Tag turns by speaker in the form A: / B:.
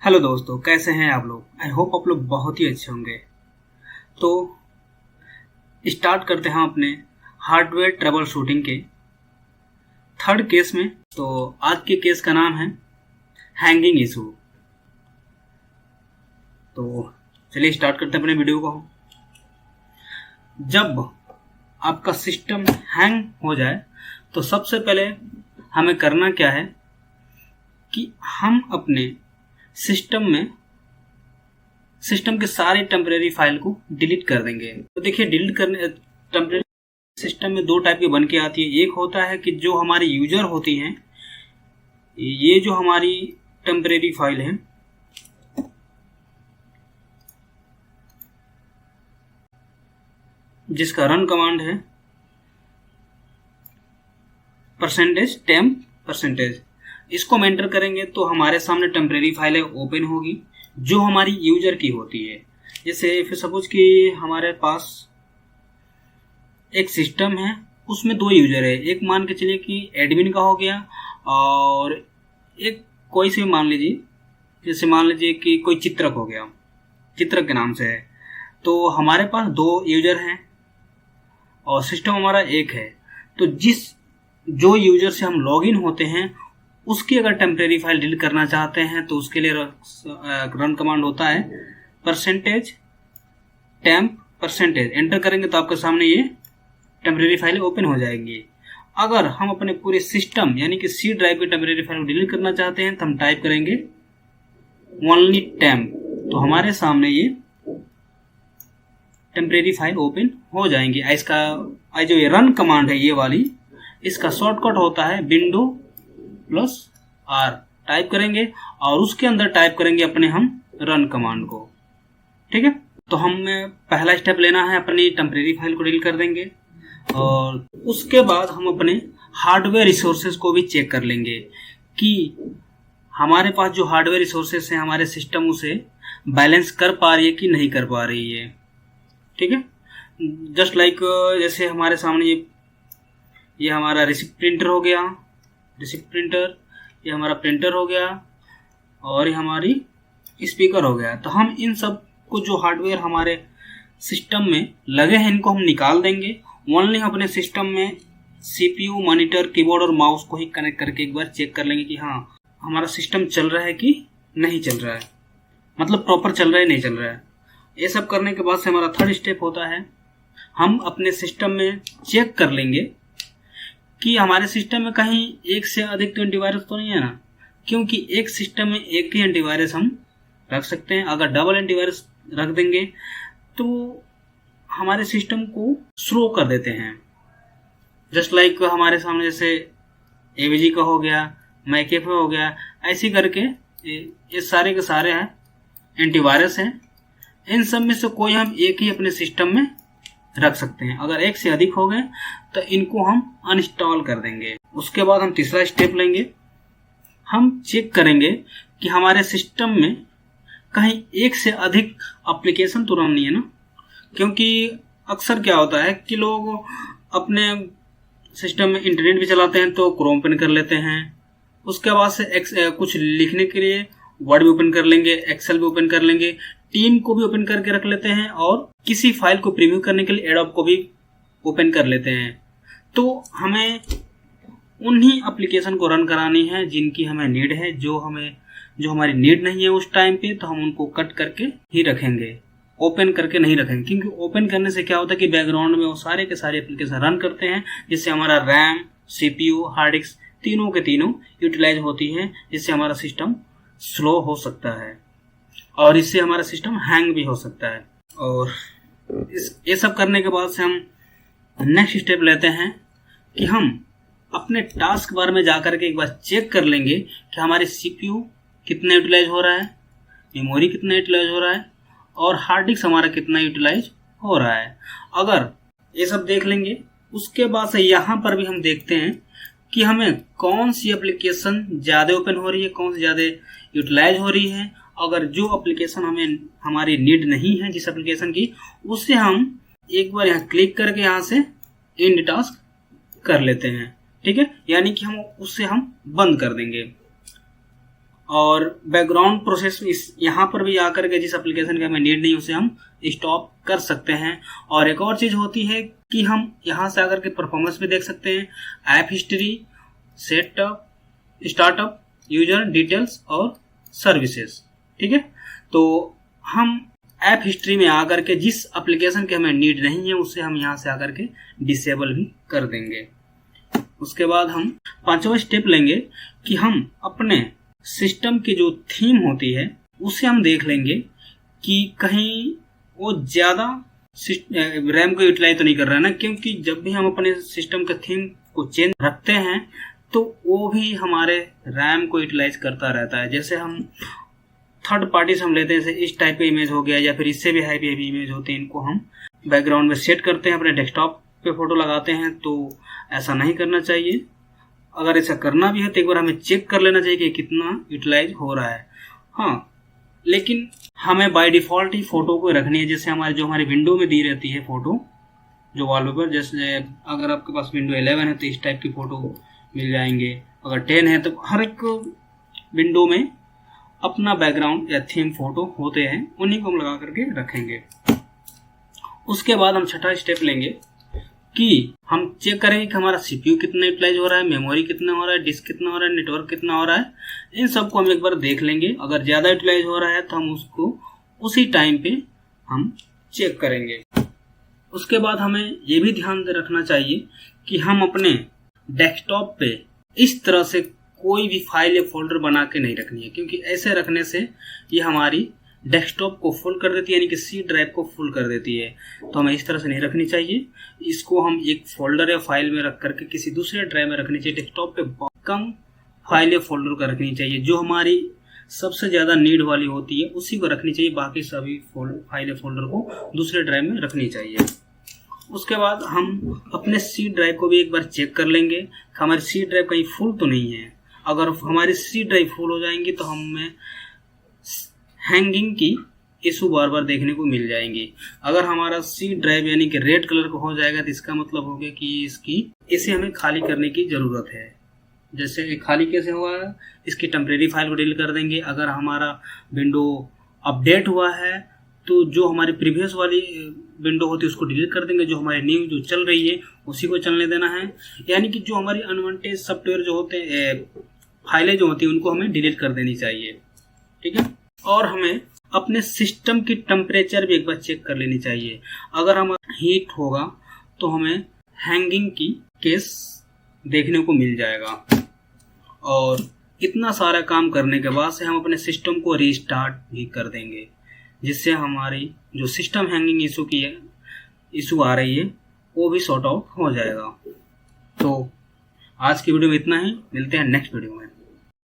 A: Hello दोस्तों, कैसे हैं आप लोग। आई होप आप लोग बहुत ही अच्छे होंगे। तो स्टार्ट करते हैं अपने हार्डवेयर ट्रबल शूटिंग के थर्ड केस में। तो आज के केस का नाम है हैंगिंग इशू। तो चलिए स्टार्ट करते हैं अपने वीडियो को। जब आपका सिस्टम हैंग हो जाए तो सबसे पहले हमें करना क्या है कि हम अपने सिस्टम के सारे टेम्परेरी फाइल को डिलीट कर देंगे। तो देखिए, डिलीट करने टेम्परेरी सिस्टम में दो टाइप की बन के आती है। एक होता है कि जो हमारी यूजर होती हैं, ये जो हमारी टेम्परेरी फाइल है, जिसका रन कमांड है %temp%। इसको हम एंटर करेंगे तो हमारे सामने टेम्परेरी फाइल ओपन होगी जो हमारी यूजर की होती है। जैसे फिर सपोज कि हमारे पास एक सिस्टम है, उसमें दो यूजर है। एक मान के चलिए कि एडमिन का हो गया और एक कोई से मान लीजिए, जैसे मान लीजिए कि कोई चित्रक हो गया, चित्रक के नाम से है। तो हमारे पास दो यूजर हैं और सिस्टम हमारा एक है। तो जो यूजर से हम लॉगिन होते हैं उसकी अगर टेम्परेरी फाइल डिलीट करना चाहते हैं तो उसके लिए रन कमांड होता है %temp%। एंटर करेंगे तो आपके सामने ये टेम्परेरी फाइल ओपन हो जाएंगी। अगर हम अपने पूरे सिस्टम यानी कि सी ड्राइव की टेम्परेरी फाइल को डिलीट करना चाहते हैं तो हम टाइप करेंगे ओनली टेम्प। तो हमारे सामने ये टेम्परेरी फाइल ओपन हो जाएंगी। इसका जो ये रन कमांड है, ये वाली, इसका शॉर्टकट होता है Windows+R। टाइप करेंगे और उसके अंदर टाइप करेंगे अपने हम रन कमांड को। ठीक है, तो हमें पहला स्टेप लेना है, अपनी टेम्परेरी फाइल को डिलीट कर देंगे और उसके बाद हम अपने हार्डवेयर रिसोर्सेज को भी चेक कर लेंगे कि हमारे पास जो हार्डवेयर रिसोर्सेज हैं हमारे सिस्टम उसे बैलेंस कर पा रही है कि नहीं कर पा रही है। ठीक है, जस्ट लाइक जैसे हमारे सामने ये हमारा रिसिप्ट प्रिंटर हो गया, ये हमारा प्रिंटर हो गया और ये हमारी स्पीकर हो गया। तो हम इन सब को जो हार्डवेयर हमारे सिस्टम में लगे हैं इनको हम निकाल देंगे। ओनली हम अपने सिस्टम में CPU, मॉनिटर, कीबोर्ड और माउस को ही कनेक्ट करके एक बार चेक कर लेंगे कि हाँ हमारा सिस्टम चल रहा है कि नहीं चल रहा है, मतलब प्रॉपर चल रहा है नहीं चल रहा है। ये सब करने के बाद से हमारा थर्ड स्टेप होता है, हम अपने सिस्टम में चेक कर लेंगे कि हमारे सिस्टम में कहीं एक से अधिक तो एंटीवायरस तो नहीं है ना, क्योंकि एक सिस्टम में एक ही एंटीवायरस हम रख सकते हैं। अगर डबल एंटीवायरस रख देंगे तो हमारे सिस्टम को स्लो कर देते हैं। जस्ट लाइक हमारे सामने जैसे AVG का हो गया, मैकेफे हो गया, ऐसी करके ये सारे के सारे हैं एंटीवायरस हैं। इन सब में से कोई हम एक ही अपने सिस्टम में रख सकते हैं। अगर एक से अधिक हो गए तो इनको हम अनइंस्टॉल कर देंगे। उसके बाद हम तीसरा स्टेप लेंगे, हम चेक करेंगे कि हमारे सिस्टम में कहीं एक से अधिक एप्लीकेशन तो रन नहीं है ना, क्योंकि अक्सर क्या होता है कि लोग अपने सिस्टम में इंटरनेट भी चलाते हैं तो क्रोम ओपन कर लेते हैं, उसके बाद से कुछ लिखने के लिए वर्ड भी ओपन कर लेंगे, एक्सेल भी ओपन कर लेंगे, टीम को भी ओपन करके रख लेते हैं और किसी फाइल को प्रीव्यू करने के लिए एडोब को भी ओपन कर लेते हैं। तो हमें उन्हीं एप्लीकेशन को रन करानी है जिनकी हमें नीड है। जो हमारी नीड नहीं है उस टाइम पे तो हम उनको कट करके ही रखेंगे, ओपन करके नहीं रखेंगे। क्योंकि ओपन करने से क्या होता है कि बैकग्राउंड में वो सारे के सारे एप्लीकेशन रन करते हैं, जिससे हमारा रैम, CPU, हार्ड डिस्क तीनों के तीनों यूटिलाइज होती है, जिससे हमारा सिस्टम स्लो हो सकता है और इससे हमारा सिस्टम हैंग भी हो सकता है। और ये सब करने के बाद से हम नेक्स्ट स्टेप लेते हैं कि हम अपने टास्क बार में जाकर के एक बार चेक कर लेंगे कि हमारे CPU कितना यूटिलाइज हो रहा है, मेमोरी कितना यूटिलाइज हो रहा है और हार्ड डिस्क हमारा कितना यूटिलाइज हो रहा है। अगर ये सब देख लेंगे उसके बाद से यहाँ पर भी हम देखते हैं कि हमें कौन सी एप्लीकेशन ज़्यादा ओपन हो रही है, कौन सी ज़्यादा यूटिलाइज हो रही है। अगर जो एप्लीकेशन हमारी नीड नहीं है जिस एप्लीकेशन की, उससे हम एक बार यहाँ क्लिक करके यहाँ से एंड टास्क कर लेते हैं। ठीक है, यानी कि हम उससे बंद कर देंगे। और बैकग्राउंड प्रोसेस इस यहाँ पर भी आकर के जिस एप्लीकेशन का हमें नीड नहीं उसे हम स्टॉप कर सकते हैं। और एक और चीज होती है कि हम यहाँ से आकर के परफॉर्मेंस भी देख सकते हैं, app history, setup, startup, user details और सर्विसेज। ठीक है, तो हम ऐप हिस्ट्री में आकर के जिस एप्लीकेशन के हमें नीड नहीं है उसे हम यहाँ से आकर के डिसेबल भी कर देंगे। उसके बाद हम पांचवा स्टेप लेंगे कि हम अपने सिस्टम की जो थीम होती है उसे हम देख लेंगे कि कहीं वो ज़्यादा रैम को यूटिलाइज तो नहीं कर रहा है ना, क्योंकि जब भी हम अपने सिस्टम के थीम को चेंज रखते हैं तो वो भी हमारे रैम को यूटिलाइज करता रहता है। जैसे हम थर्ड पार्टी से हम लेते हैं, जैसे इस टाइप का इमेज हो गया या फिर इससे भी हैवी इमेज होते हैं, इनको हम बैकग्राउंड में सेट करते हैं, अपने डेस्कटॉप पे फोटो लगाते हैं। तो ऐसा नहीं करना चाहिए। अगर ऐसा करना भी है तो एक बार हमें चेक कर लेना चाहिए कि कितना यूटिलाइज हो रहा है। हाँ, लेकिन हमें बाय डिफॉल्ट ही फोटो को रखनी है। जैसे हमारी विंडो में दी रहती है फोटो जो वॉलपेपर, जैसे अगर आपके पास विंडो 11 है तो इस टाइप की फोटो मिल जाएंगे, अगर 10 है तो हर एक विंडो में अपना बैकग्राउंड या थीम फोटो होते हैं, उन्हीं को हम लगा करके रखेंगे। उसके बाद हम छठा स्टेप लेंगे कि हम चेक करेंगे कि हमारा सीपीयू कितना यूटिलाइज हो रहा है, मेमोरी कितना हो रहा है, डिस्क कितना हो रहा है, नेटवर्क कितना हो रहा है। इन सबको हम एक बार देख लेंगे। अगर ज़्यादा यूटिलाइज हो रहा है तो हम उसको उसी टाइम पे हम चेक करेंगे। उसके बाद हमें ये भी ध्यान रखना चाहिए कि हम अपने डेस्कटॉप पे इस तरह से कोई भी फाइल या फोल्डर बना के नहीं रखनी है, क्योंकि ऐसे रखने से ये हमारी डेस्कटॉप को फुल कर देती है, यानी कि सी ड्राइव को फुल कर देती है। तो हमें इस तरह से नहीं रखनी चाहिए। इसको हम एक फोल्डर या फाइल में रख करके किसी दूसरे ड्राइव में रखनी चाहिए। डेस्कटॉप पे कम फाइल या फोल्डर का रखनी चाहिए, जो हमारी सबसे ज़्यादा नीड वाली होती है उसी को रखनी चाहिए। बाकी सभी फाइल या फोल्डर को दूसरे ड्राइव में रखनी चाहिए। उसके बाद हम अपने सी ड्राइव को भी एक बार चेक कर लेंगे कि हमारी सी ड्राइव कहीं फुल तो नहीं है। अगर हमारी सी ड्राइव फुल हो जाएंगी तो हमें हैंगिंग की इशू बार बार देखने को मिल जाएंगी। अगर हमारा सी ड्राइव यानी कि रेड कलर का हो जाएगा तो इसका मतलब हो गया कि इसे हमें खाली करने की ज़रूरत है। जैसे खाली कैसे हुआ, इसकी टेम्परेरी फाइल को डिलीट कर देंगे। अगर हमारा विंडो अपडेट हुआ है तो जो हमारी प्रीवियस वाली विंडो होती है उसको डिलीट कर देंगे, जो हमारी न्यू जो चल रही है उसी को चलने देना है। यानी कि जो हमारी अनवांटेड सॉफ्टवेयर जो होते हैं, फाइलें जो होती हैं, उनको हमें डिलीट कर देनी चाहिए। ठीक है, और हमें अपने सिस्टम की टेम्परेचर भी एक बार चेक कर लेनी चाहिए। अगर हमारा हीट होगा तो हमें हैंगिंग की केस देखने को मिल जाएगा। और इतना सारा काम करने के बाद से हम अपने सिस्टम को रीस्टार्ट भी कर देंगे, जिससे हमारी जो सिस्टम हैंगिंग इशू आ रही है वो भी सॉर्ट आउट हो जाएगा। तो आज की वीडियो में इतना ही, मिलते हैं नेक्स्ट वीडियो में।